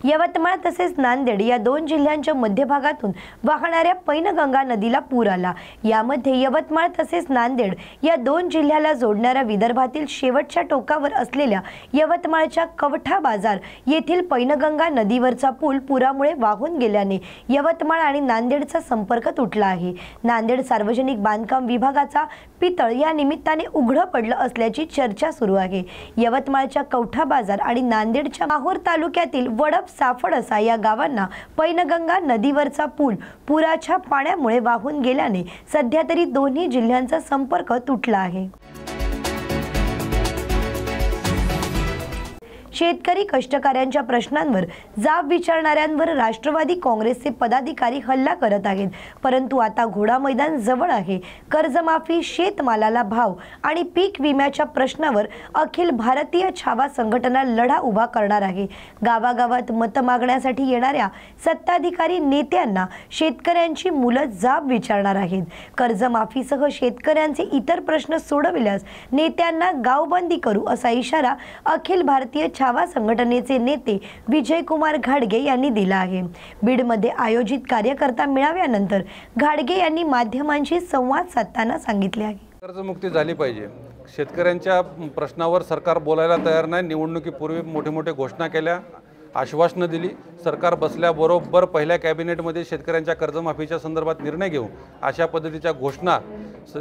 यवतमाळ तसेच नांदेड या दोन जिल्ह्यांच्या मध्यभागातून वाहणाऱ्या पैनगंगा नदीला पूर आला। यामध्ये यवतमाळ तसेच नांदेड या दोन जिल्ह्याला जोडणाऱ्या विदर्भातील शेवटच्या टोकावर असलेल्या यवतमाळच्या कवठा बाजार येथील पैनगंगा नदीवरचा पूल पुरामुळे वाहून गेल्याने यवतमाळ आणि नांदेडचा संपर्क तुटला आहे। नांदेड सार्वजनिक बांधकाम विभागाचा पितळ या निमित्ताने उघडं पडलं असल्याची चर्चा सुरू आहे। यवतमाळच्या कवठा बाजार आणि नांदेडच्या माहूर तालुक्यातील वडप साफडसा या गावांना पैनगंगा नदीवरचा पूल पुराच्या पाण्यामुळे वाहून गेल्याने सध्या तरी दोन्ही जिल्ह्यांचा संपर्क तुटला आहे। शेतकरी कष्टकऱ्यांच्या प्रश्नांवर जाब विचारणाऱ्यांवर राष्ट्रवादी काँग्रेसचे पदाधिकारी हल्ला करत आहेत, परंतु आता घोडा मैदान जवळ आहे। कर्जमाफी, शेतमालाला भाव आणि पीक विम्याच्या प्रश्नावर अखिल भारतीय छावा संघटना लढा उभा करणार आहे। गावागावात मत मागण्यासाठी येणाऱ्या सत्ताधिकारी नेत्यांना शेतकऱ्यांची मुलं जाब विचारणार आहेत। कर्जमाफीसह शेतकऱ्यांचे इतर प्रश्न सोडविल्यास नेत्यांना गावबंदी करू असा इशारा अखिल भारतीय छावा संघटनेचे नेते विजयकुमार घाडगे यांनी दिला आहे। बीडमध्ये आयोजित कार्यकर्ता मेळाव्यानंतर घाडगे यांनी माध्यमांशी संवाद साधताना सांगितले आहे, कर्जमुक्ती झाली पाहिजे। शेतकऱ्यांच्या प्रश्नावर सरकार बोलायला तयार नाही। निवडणुकीपूर्वी मोठे घोषणा केल्या, आश्वासनं दिली। सरकार बसल्याबरोबर पहिल्या कॅबिनेटमध्ये शेतकऱ्यांच्या कर्जमाफीच्या संदर्भात निर्णय घेऊ अशा पद्धतीच्या घोषणा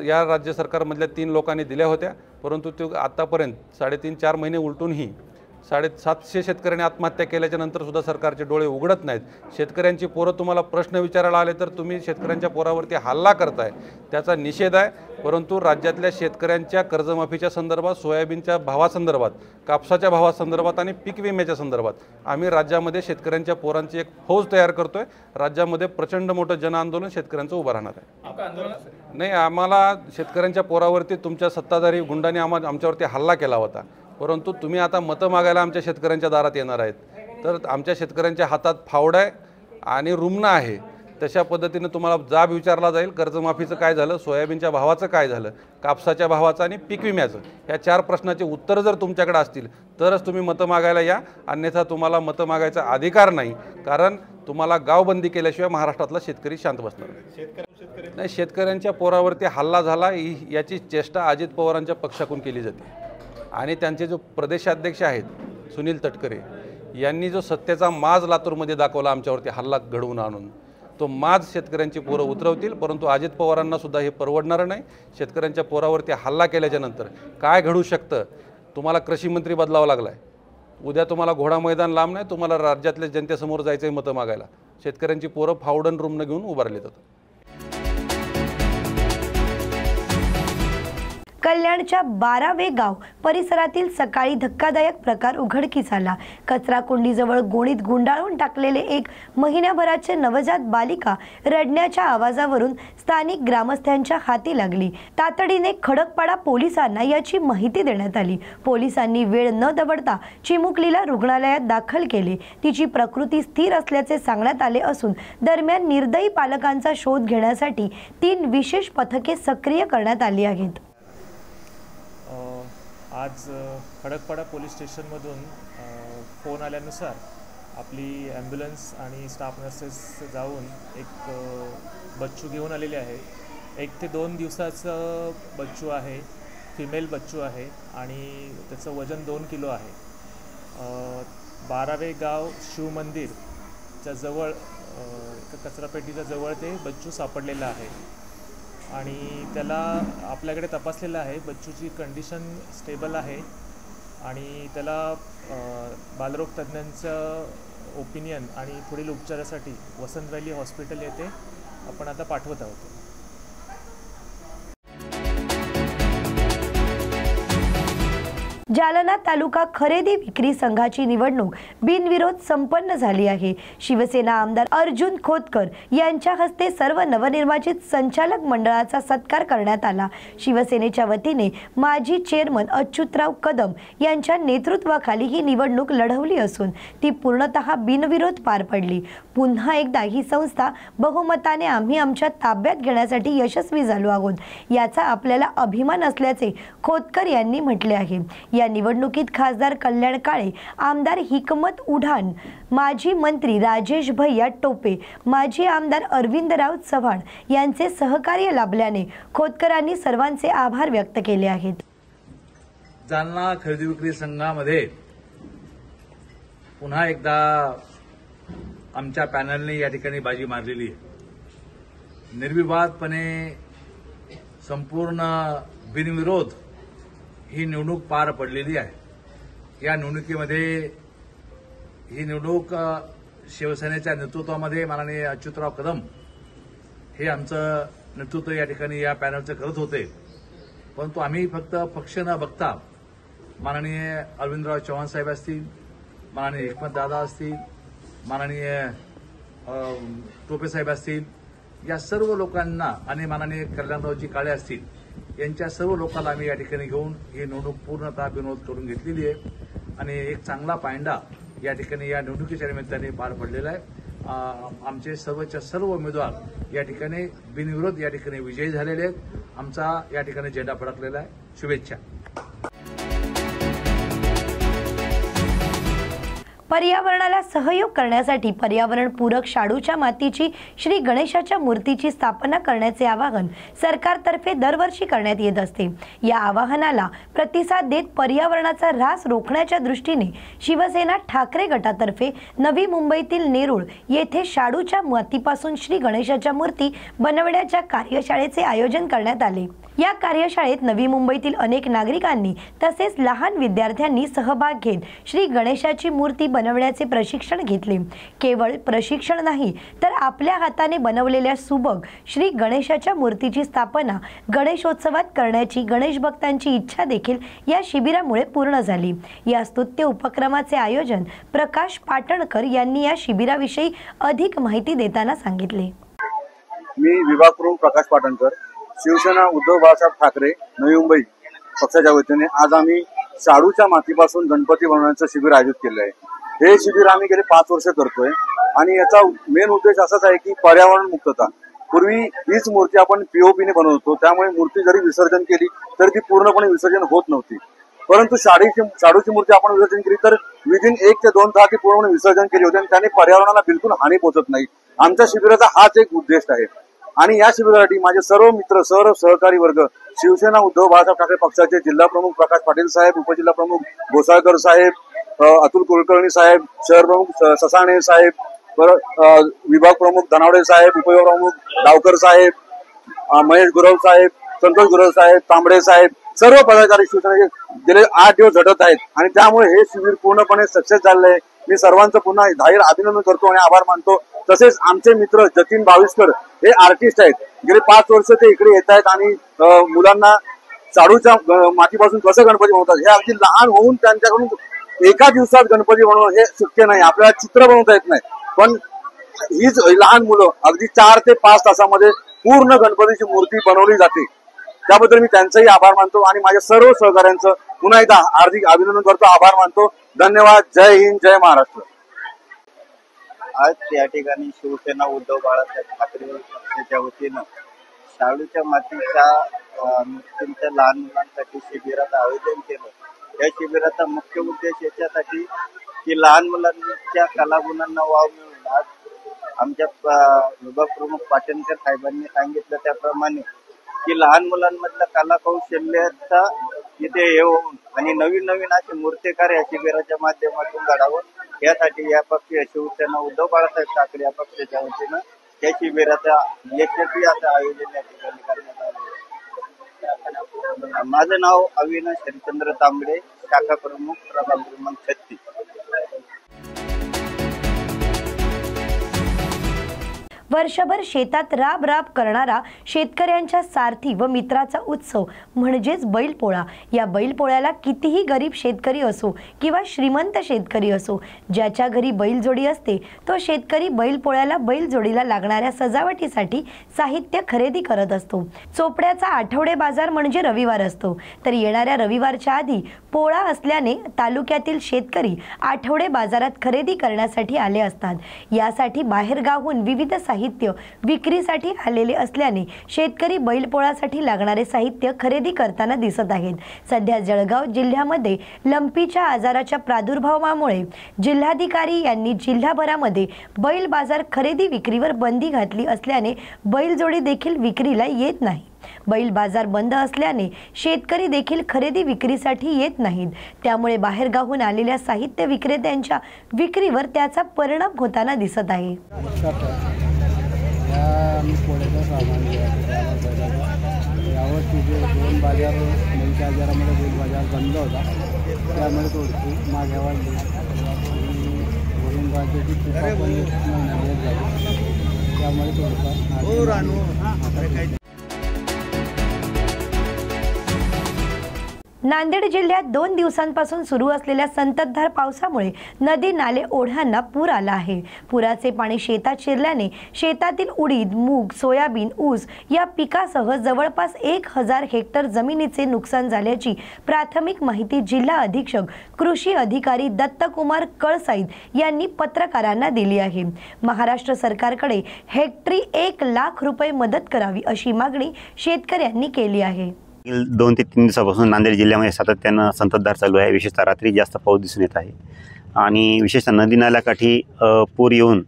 या राज्य सरकारमधल्या 3 लोकांनी दिल्या होत्या, परंतु ते आतापर्यंत 3.5-4 महिने उलटूनही 750 शेतकऱ्यांनी आत्महत्या केल्याच्या नंतर सुद्धा सरकारचे डोळे उघडत नाहीत। शेतकऱ्यांची पोरं तुम्हाला प्रश्न विचारायला आले तर तुम्ही शेतकऱ्यांच्या पोरावरती हल्ला करताय, त्याचा निषेध आहे। परंतु राज्यातल्या शेतकऱ्यांच्या कर्जमाफीच्या संदर्भात, सोयाबीनच्या भावासंदर्भात, कापसाच्या भावासंदर्भात आणि पीक विम्याच्या संदर्भात आम्ही राज्यामध्ये शेतकऱ्यांच्या पोरांची एक फौज तयार करतोय। राज्यामध्ये प्रचंड मोठं जन आंदोलन शेतकऱ्यांचं उभं राहणार आहे। नाही, आम्हाला शेतकऱ्यांच्या पोरावरती तुमच्या सत्ताधारी गुंडांनी आमच्यावरती हल्ला केला होता, परंतु तुम्ही आता मतं मागायला आमच्या शेतकऱ्यांच्या दारात येणार आहेत तर आमच्या शेतकऱ्यांच्या हातात फावडा आहे आणि रुग्ण आहे। तशा पद्धतीने तुम्हाला जाब विचारला जाईल। कर्जमाफीचं काय झालं, सोयाबीनच्या भावाचं काय झालं, कापसाच्या भावाचं आणि पीक विम्याचं, या 4 प्रश्नाचे उत्तर जर तुमच्याकडे असतील तरच तुम्ही मतं मागायला या, अन्यथा तुम्हाला मतं मागायचा अधिकार नाही। कारण तुम्हाला गावबंदी केल्याशिवाय महाराष्ट्रातला शेतकरी शांत बसणार नाही। शेतकऱ्यांच्या पोरावरती हल्ला झाला याची चेष्टा अजित पवारांच्या पक्षाकडून केली जाते आणि त्यांचे जो प्रदेशाध्यक्ष आहेत सुनील तटकरे यांनी जो सत्तेचा माज लातूरमध्ये दाखवला आमच्यावरती हल्ला घडवून आणून, तो माज शेतकऱ्यांची पोरं उतरवतील, परंतु अजित पवारांना सुद्धा हे परवडणार नाही। शेतकऱ्यांच्या पोरावरती हल्ला केल्याच्या नंतर काय घडू शकतं, तुम्हाला कृषी मंत्री बदलावा लागलाय, उद्या तुम्हाला घोडा मैदान लांब नाही, तुम्हाला राज्यातल्या जनतेसमोर जायचं आहे मतं मागायला। शेतकऱ्यांची पोरं फावडन रुमनं घेऊन उभारले जातात। कल्याणच्या 12वे गाव परिसरातील सकाळी धक्कादायक प्रकार उघडकीस आला। कचराकुंडीजवळ गोणीत गुंडाळून टाकलेले एक महिन्याभराचे नवजात बालिका रडण्याच्या आवाजावरून स्थानिक ग्रामस्थांच्या हाती लागली। तातडीने खडकपाडा पोलिसांना याची माहिती देण्यात आली। पोलिसांनी वेळ न दवडता चिमुकलीला रुग्णालयात दाखल केले। तिची प्रकृती स्थिर असल्याचे सांगण्यात आले असून दरम्यान निर्दयी पालकांचा शोध घेण्यासाठी 3 विशेष पथके सक्रिय करण्यात आली आहेत। आज खडकपाडा पोलीस स्टेशनमधून फोन आल्यानुसार आपली ॲम्ब्युलन्स आणि स्टाफ नर्सेस जाऊन एक बच्चू घेऊन आलेले आहे। 1 ते 2 दिवसाचं बच्चू आहे, फिमेल बच्चू आहे आणि त्याचं वजन 2 किलो आहे। 12वे गाव शिव मंदिरच्या जवळ कचरापेटीच्या जवळ ते बच्चू सापडलेलं आहे आणि त्याला आपल्याकडे तपासलेलं आहे। बच्चूची कंडिशन स्टेबल आहे आणि त्याला बालरोग तज्ज्ञांचं ओपिनियन आणि पुढील उपचारासाठी वसंत व्हॅली हॉस्पिटल येथे आपण आता पाठवत आहोत। जालना तालुका खरेदी विक्री संघाची निवडणूक बिनविरोध संपन्न झाली आहे। शिवसेना आमदार अर्जुन खोतकर यांच्या हस्ते सर्व नवनिर्वाचित संचालक मंडळाचा सत्कार करण्यात आला। शिवसेनेच्या वतीने माजी चेअरमन अच्युतराव कदम यांच्या नेतृत्वाखाली ही निवडणूक लढवली असून ती पूर्णतः बिनविरोध पार पडली। पुन्हा एकदा ही संस्था बहुमताने आम्ही आमच्या ताब्यात घेण्यासाठी यशस्वी झालो आहोत याचा आपल्याला अभिमान असल्याचे खोतकर यांनी म्हटले आहे। या निवडणुकीत खासदार कल्याण काळे, आमदार हिकमत उढाण, माजी मंत्री राजेश भैया टोपे, माजी आमदार अरविंदराव चव्हाण यांचे सहकार्य लाभल्याने खोतकरांनी सर्वांचे आभार व्यक्त केले आहेत. जालना खरेदी विक्री संघामध्ये पुन्हा एकदा आमच्या पॅनलने या ठिकाणी बाजी मारलेली आहे. निर्विवादपणे संपूर्ण बिनविरोध ही निवडणूक पार पडलेली आहे. या निवडणुकीमध्ये ही निवडणूक शिवसेनेच्या नेतृत्वामध्ये माननीय अच्युतराव कदम हे आमचं नेतृत्व या ठिकाणी या पॅनलचं करत होते. परंतु आम्ही फक्त पक्ष न बघता माननीय अरविंदराव चव्हाण साहेब असतील, माननीय हिकमत दादा असतील, माननीय टोपे साहेब असतील, या सर्व लोकांना आणि माननीय कल्याणरावजी काळे असतील यांच्या सर्व लोकांना आम्ही या ठिकाणी घेऊन ही निवडणूक पूर्णतः बिनविरोध करून घेतलेली आहे आणि एक चांगला पायंडा या ठिकाणी या निवडणुकीच्या निमित्ताने पार पडलेला आहे. आमचे सर्वच्या सर्व उमेदवार या ठिकाणी बिनविरोध या ठिकाणी विजयी झालेले आहेत. आमचा या ठिकाणी झेंडा फडकलेला आहे. शुभेच्छा. पर्यावरणाला सहयोग करण्यासाठी पर्यावरणपूरक शाडूच्या मातीची श्री गणेशाच्या मूर्तीची स्थापना करण्याचे आवाहन सरकारतर्फे दरवर्षी करण्यात येत असते. या आवाहनाला प्रतिसाद देत पर्यावरणाचा ऱ्हास रोखण्याच्या दृष्टीने शिवसेना ठाकरे गटातर्फे नवी मुंबईतील नेरूळ येथे शाडूच्या मातीपासून श्री गणेशाच्या मूर्ती बनवण्याच्या कार्यशाळेचे आयोजन करण्यात आले. या कार्यशाळेत नवी मुंबईतील अनेक नागरिकांनी तसेच लहान विद्यार्थ्यांनी सहभाग घेत श्री गणेशाची मूर्ती बनवण्याचे प्रशिक्षण घेतले. केवळ प्रशिक्षण नाही तर आपल्या हाताने बनवलेल्या सुबक श्री गणेशाच्या मूर्तीची स्थापना गणेशोत्सवात करण्याची गणेश भक्तांची इच्छा देखील या शिबिरामुळे पूर्ण झाली. या स्तुत्य उपक्रमाचे आयोजन प्रकाश पाटणकर यांनी या शिबिराविषयी अधिक माहिती देताना सांगितले. मी विभाग प्रमुख प्रकाश पाटणकर, शिवसेना उद्धव बाळासाहेब ठाकरे नवी मुंबई पक्षाच्या वतीने आज आम्ही शाडूच्या मातीपासून गणपती बनवण्याचं शिबिर आयोजित केलं आहे. हे शिबिर आम्ही गेले 5 वर्ष करतोय आणि याचा मेन उद्देश असाच आहे की पर्यावरण मुक्तता. पूर्वी हीच मूर्ती आपण पीओपीने बनवत होतो, त्यामुळे मूर्ती जरी विसर्जन केली तर ती पूर्णपणे विसर्जन होत नव्हती. परंतु शाडूची मूर्ती आपण विसर्जन केली तर विदिन 1 ते 2 तास ती पूर्णपणे विसर्जन केली होती आणि त्याने पर्यावरणाला बिलकुल हानी पोहोचत नाही. आमच्या शिबिराचा हाच एक उद्देश आहे आणि या शिबिरासाठी माझे सर्व मित्र, सर्व सहकारी वर्ग, शिवसेना उद्धव बाळासाहेब ठाकरे पक्षाचे जिल्हा प्रमुख प्रकाश पाटील साहेब, उपजिल्हा प्रमुख घोसाळकर साहेब, अतुल कुलकर्णी साहेब, शहर प्रमुख ससाणे साहेब, विभाग प्रमुख धनावडे साहेब, उपविभाग प्रमुख डावकर साहेब, महेश गुरव साहेब, संतोष गुरव साहेब, तांबडे साहेब, सर्व पदाधिकारी शिवसेनेचे गेले 8 दिवस झटत आहेत आणि त्यामुळे हे शिबिर पूर्णपणे सक्सेस झाले आहे. मी सर्वांचं पुन्हा जाहीर अभिनंदन करतो आणि आभार मानतो. तसेच आमचे मित्र जतीन भाविस्कर हे आर्टिस्ट आहेत. गेले 5 वर्ष ते इकडे येत आहेत आणि मुलांना शाडूच्या मातीपासून कसं गणपती बनवतात हे अगदी लहान होऊन त्यांच्याकडून एका दिवसात गणपती बनवणं हे शक्य नाही. आपल्याला चित्र बनवता येत नाही, पण हीच लहान मुलं अगदी 4 ते 5 तासामध्ये पूर्ण गणपतीची मूर्ती बनवली जाते. त्याबद्दल मी त्यांचाही आभार मानतो आणि माझ्या सर्व सहकाऱ्यांचं पुन्हा एकदा हार्दिक अभिनंदन करतो, आभार मानतो. धन्यवाद. जय हिंद, जय महाराष्ट्र. आज या ठिकाणी शिवसेना उद्धव बाळासाहेब ठाकरे पक्षाच्या वतीनं शाडूच्या मातीच्या मूर्तींच्या लहान मुलांसाठी शिबिराचं आयोजन केलं. या शिबिराचा मुख्य उद्देश याच्यासाठी की लहान मुलांच्या कलागुणांना वाव मिळून आज आमच्या विभाग प्रमुख पाटणकर साहेबांनी सांगितलं त्याप्रमाणे की लहान मुलांमधलं कला कौशल्याचा इथे हे होऊन आणि नवीन नवीन असे मूर्तिकार या शिबिराच्या माध्यमातून घडावं यासाठी या पक्ष शिवसेना उद्धव बाळासाहेब ठाकरे या पक्षाच्या वतीनं या शिबिराचा यशस्वी असं आयोजन या ठिकाणी करण्यात आलं. माझं नाव अविनाश हरिचंद्र तांबडे, शाखा प्रमुख, प्रभाग क्रमांक 36. वर्षभर शेतात राब राब करणारा शेतकऱ्यांच्या सारथी व मित्राचा उत्सव म्हणजेच बैलपोळा. या बैलपोळ्याला कितीही गरीब शेतकरी असो किंवा श्रीमंत शेतकरी असो, ज्याच्या घरी बैलजोडी असते तो शेतकरी बैलपोळ्याला बैलजोडीला लागणाऱ्या सजावटीसाठी साहित्य खरेदी करत असतो. चोपड्याचा आठवडे बाजार म्हणजे रविवार असतो, तर येणाऱ्या रविवारच्या आधी पोळा असल्याने तालुक्यातील शेतकरी आठवडे बाजारात खरेदी करण्यासाठी आले असतात. यासाठी बाहेरगावहून विविध साहित्य विक्रीसाठी आलेले असल्याने शेतकरी बैलपोळासाठी लागणारे साहित्य खरेदी करताना दिसत आहेत. सध्या जळगाव जिल्ह्यामध्ये लंपीच्या आजाराच्या प्रादुर्भावामुळे जिल्हाधिकारी यांनी जिल्हाभरामध्ये बैल बाजार खरेदी विक्रीवर बंदी घातली असल्याने बैलजोडी देखील विक्रीला येत नाही. बैल बाजार बंद असल्याने शेतकरी देखील खरेदी विक्रीसाठी येत नाहीत. त्यामुळे बाहेरगावहून आलेल्या साहित्य विक्रेत्यांच्या विक्रीवर त्याचा परिणाम होताना दिसत आहे. दोन बाजार लंपीच्या आजारामध्ये बैल बाजार बंद होता, त्यामुळे थोडीशी मागे वाढली. वरून राज्याची त्यामुळे थोडंफार नांदेड जिल्ह्यात 2 दिवसांपासून सुरू असलेल्या संततधार पावसामुळे नदी नाले ओढ्यांना पूर आला आहे. पुराचे पाणी शेतात शिरल्याने शेतातील उडीद, मूग, सोयाबीन, ऊस या पिकासह जवळपास 1000 हेक्टर जमिनीचे नुकसान झाल्याची प्राथमिक माहिती जिल्हा अधीक्षक कृषी अधिकारी दत्तकुमार कळसाईद यांनी पत्रकारांना दिली आहे. महाराष्ट्र सरकारकडे हेक्टरी 1 लाख रुपये मदत करावी अशी मागणी शेतकऱ्यांनी केली आहे. 2 ते 3 दिवसापासून नांदेड जिल्ह्यामध्ये सातत्यानं संततधार चालू आहे. विशेषतः रात्री जास्त पाऊस दिसून येत आहे आणि विशेषतः नदी नाल्याकाठी पूर येऊन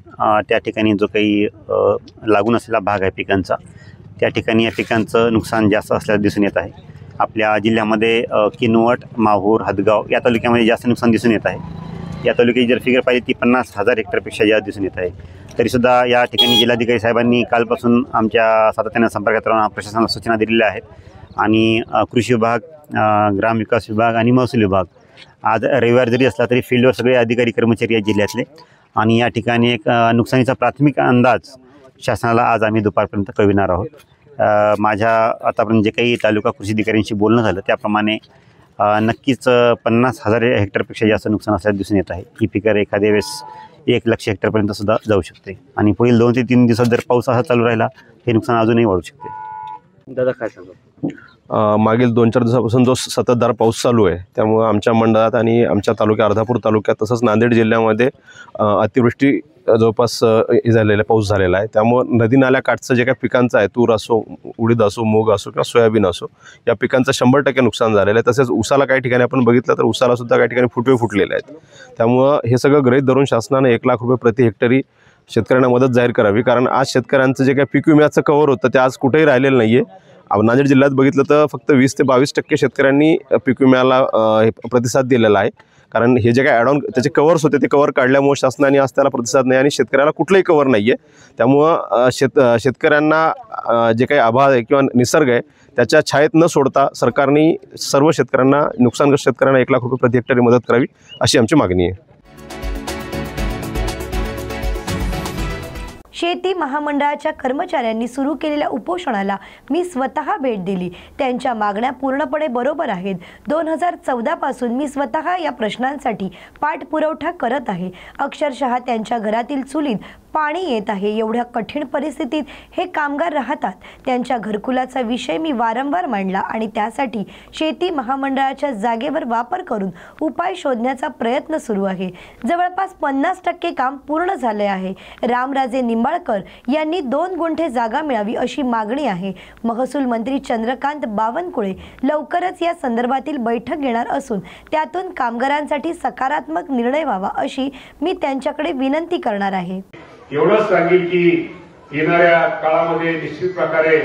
त्या ठिकाणी जो काही लागून असलेला भाग आहे पिकांचा, त्या ठिकाणी या पिकांचं नुकसान जास्त असल्याचं दिसून येत आहे. आपल्या जिल्ह्यामध्ये किनवट, माहूर, हदगाव या तालुक्यामध्ये जास्त नुकसान दिसून येत आहे. या तालुक्याची जर फिगर पाहिली ती 50,000 हेक्टरपेक्षा जास्त दिसून येत आहे. तरीसुद्धा या ठिकाणी जिल्हाधिकारी साहेबांनी कालपासून आमच्या सातत्यानं संपर्कात राहून प्रशासनाला सूचना दिलेल्या आहेत आणि कृषी विभाग, ग्रामविकास विभाग आणि महसूल विभाग आज रविवार जरी असला तरी फील्डवर सगळे अधिकारी कर्मचारी आहेत जिल्ह्यातले आणि या ठिकाणी एक नुकसानीचा प्राथमिक अंदाज शासनाला आज आम्ही दुपारपर्यंत कळविणार आहोत. माझ्या आतापर्यंत जे काही तालुका कृषी अधिकाऱ्यांशी बोलणं झालं त्याप्रमाणे नक्कीच 50,000 हेक्टरपेक्षा जास्त नुकसान असल्याचं दिसून येत आहे. ही फिगर एखाद्या वेळेस 1 लाख हेक्टरपर्यंत सुद्धा जाऊ शकते आणि पुढील 2 ते 3 दिवसात जर पाऊस असा चालू राहिला हे नुकसान अजूनही वाढू शकते. दादा काय सांगा? मागील 2-4 दिवसापासून जो सततधार पाऊस चालू आहे त्यामुळे आमच्या मंडळात आणि आमच्या तालुक्यात अर्धापूर तालुक्यात तसंच नांदेड जिल्ह्यामध्ये अतिवृष्टी जवळपास झालेला पाऊस झालेला आहे. त्यामुळे नदी नाल्याकाठचं जे काही पिकांचं आहे, तूर असो, उडीद असो, मूग असो किंवा सोयाबीन असो, या पिकांचं 100% नुकसान झालेलं आहे. तसेच ऊसाला काही ठिकाणी आपण बघितलं तर ऊसाला सुद्धा काही ठिकाणी फुटवे फुटलेले आहेत. त्यामुळं हे सगळं गृहीत धरून शासनानं 1 लाख रुपये प्रति हेक्टरी शेतकऱ्यांना मदत जाहीर करावी. कारण आज शेतकऱ्यांचं जे काही पीक विम्याचं कव्हर होतं ते आज कुठेही राहिलेलं नाही आहे. नांदेड जिल्ह्यात बघितलं तर फक्त 20 ते 22% शेतकऱ्यांनी पीक विम्याला प्रतिसाद दिलेला आहे. कारण हे जे काही ॲड ऑन त्याचे कव्हर्स होते ते कव्हर काढल्यामुळे शासनाने आज त्याला प्रतिसाद नाही आणि शेतकऱ्याला कुठलंही कव्हर नाही आहे. त्यामुळं शेतकऱ्यांना जे काही आभाळ आहे किंवा निसर्ग आहे त्याच्या छायेत न सोडता सरकारने सर्व शेतकऱ्यांना, नुकसानग्रस्त शेतकऱ्यांना 1 लाख रुपये प्रति हेक्टरी मदत करावी अशी आमची मागणी आहे. शेती महामंडळाच्या कर्मचाऱ्यांनी सुरू केलेल्या उपोषणाला मी स्वतः भेट दिली. त्यांच्या मागण्या पूर्णपणे बरोबर आहेत. 2014 पासून मी स्वतः या प्रश्नांसाठी पाठपुरावा करत आहे. अक्षरशः त्यांच्या घरातील चुलीत पाणी येत आहे. एवढ्या कठीण परिस्थितीत हे कामगार राहतात. त्यांच्या घरकुलाचा विषय मी वारंवार मांडला आणि त्यासाठी शेती महामंडळाच्या जागेवर वापर करून उपाय शोधण्याचा प्रयत्न सुरू आहे. जवळपास 50% काम पूर्ण झाले आहे. रामराजे निंबाळकर यांनी 2 गुंठे जागा मिळावी अशी मागणी आहे. महसूल मंत्री चंद्रकांत बावनकुळे लवकरच या संदर्भातील बैठक घेणार असून त्यातून कामगारांसाठी सकारात्मक निर्णय व्हावा अशी मी त्यांच्याकडे विनंती करणार आहे. एवढंच सांगेल की येणाऱ्या काळामध्ये निश्चित प्रकारे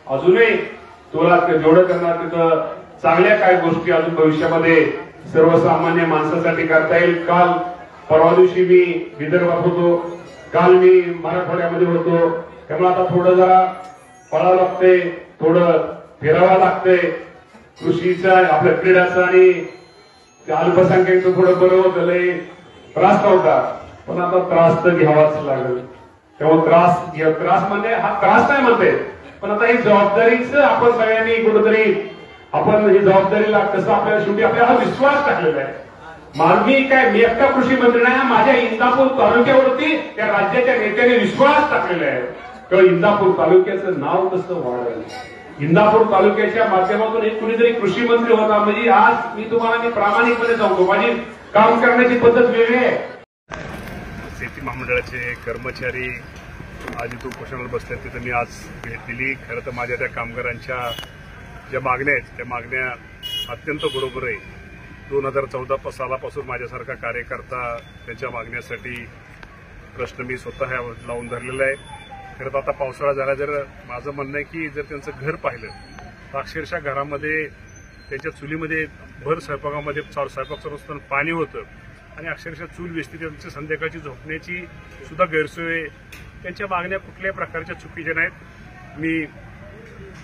अजूनही तुला जेवढं करणार तिथं चांगल्या काय गोष्टी अजून भविष्यामध्ये सर्वसामान्य माणसासाठी करता येईल. काल परवा दिवशी मी विदर्भात होतो, काल मी मराठवाड्यामध्ये होतो. त्यामुळे आता थोडं जरा पळावं लागतंय, थोडं फिरावं लागतंय. कृषीचा, आपल्या क्रीडाचं आणि अल्पसंख्याकचं थोडं बरं होतं, लय त्रास नव्हता. पण आता त्रास तर घ्यावाच लागेल. त्यामुळे त्रास म्हणजे हा त्रास नाही म्हणते, पण आता ही जबाबदारीच आपण सगळ्यांनी कुठेतरी आपण ही जबाबदारीला कसं आपल्याला शेवटी आपल्याला हा विश्वास टाकलेला आहे. मी एकटा कृषी मंत्री नाही, माझ्या इंदापूर तालुक्यावरती त्या राज्याच्या नेत्याने विश्वास टाकलेला आहे. तर इंदापूर तालुक्याचं नाव कसं वाढेल, इंदापूर तालुक्याच्या माध्यमातून एक कुणीतरी कृषी मंत्री होता. म्हणजे आज मी तुम्हाला प्रामाणिकपणे सांगतो, माझी काम करण्याची पद्धत वेगळी आहे. शेती महामंडळाचे कर्मचारी आज इथं उपोषणाला बसले, तिथं मी आज भेट दिली. खरं तर माझ्या त्या कामगारांच्या ज्या मागण्या आहेत त्या मागण्या अत्यंत बरोबर आहे. 2014 सालापासून माझ्यासारखा कार्यकर्ता त्यांच्या मागण्यासाठी प्रश्न मी स्वतः लावून धरलेला आहे. खरं तर आता पावसाळा झाला, जर माझं म्हणणं आहे की जर त्यांचं घर पाहिलं तर अक्षरशः घरामध्ये त्यांच्या चुलीमध्ये भर स्वयंपाकामध्ये स्वयंपाक चालू असताना पाणी होतं आणि अक्षरशः चूल वेचते. त्यांची संध्याकाळची झोपण्याची सुद्धा गैरसोय. त्यांच्या मागण्या कुठल्याही प्रकारच्या चुकीच्या नाहीत. मी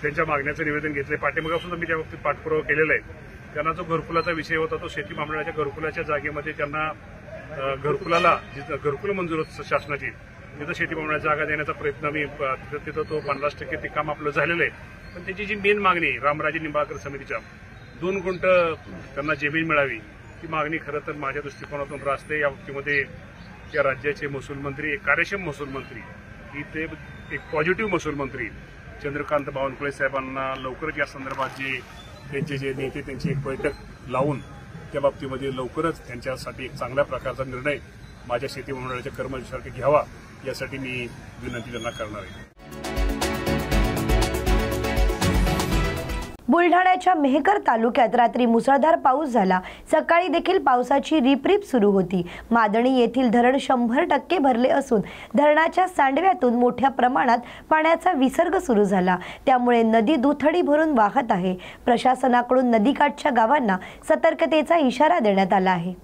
त्यांच्या मागण्याचं निवेदन घेतलंय. पाठीमागे सुद्धा मी त्या बाबतीत पाठपुरावा केलेला आहे. त्यांना जो घरकुलाचा विषय होता तो शेती महामंडळाच्या घरकुलाच्या जागेमध्ये त्यांना घरकुलाला जिथं घरकुल मंजूर होतं शासनाची तिथं शेती महामंडळाची जागा देण्याचा प्रयत्न मी तिथं तो 50% ते काम आपलं झालेलं आहे. पण त्याची जी मेन मागणी रामराजे निंबाळकर समितीच्या 2 गुंठ त्यांना जमीन मिळावी ती मागणी खरं तर माझ्या दृष्टिकोनातून रास्ते. या बाबतीमध्ये या राज्याचे महसूल मंत्री, एक कार्यक्षम महसूल मंत्री, की ते एक पॉझिटिव्ह महसूल मंत्री चंद्रकांत बावनकुळे साहेबांना लवकरच या संदर्भात त्यांचे जे नेते त्यांची एक बैठक लावून त्या बाबतीमध्ये लवकरच त्यांच्यासाठी एक चांगल्या प्रकारचा निर्णय माझ्या शेती महामंडळाच्या कर्मचाऱ्यांसाठी घ्यावा यासाठी मी विनंती त्यांना करणार आहे. बुलढाण्याच्या मेहकर तालुक्यात रात्री मुसळधार पाऊस झाला. सकाळी देखील पावसाची रिपरिप सुरू होती. मादणी येथील धरण 100% भरले असून धरणाच्या सांडव्यातून मोठ्या प्रमाणात पाण्याचा विसर्ग सुरू झाला. त्यामुळे नदी दुथडी भरून वाहत आहे. प्रशासनाकडून नदीकाठच्या गावांना सतर्कतेचा इशारा देण्यात आला आहे.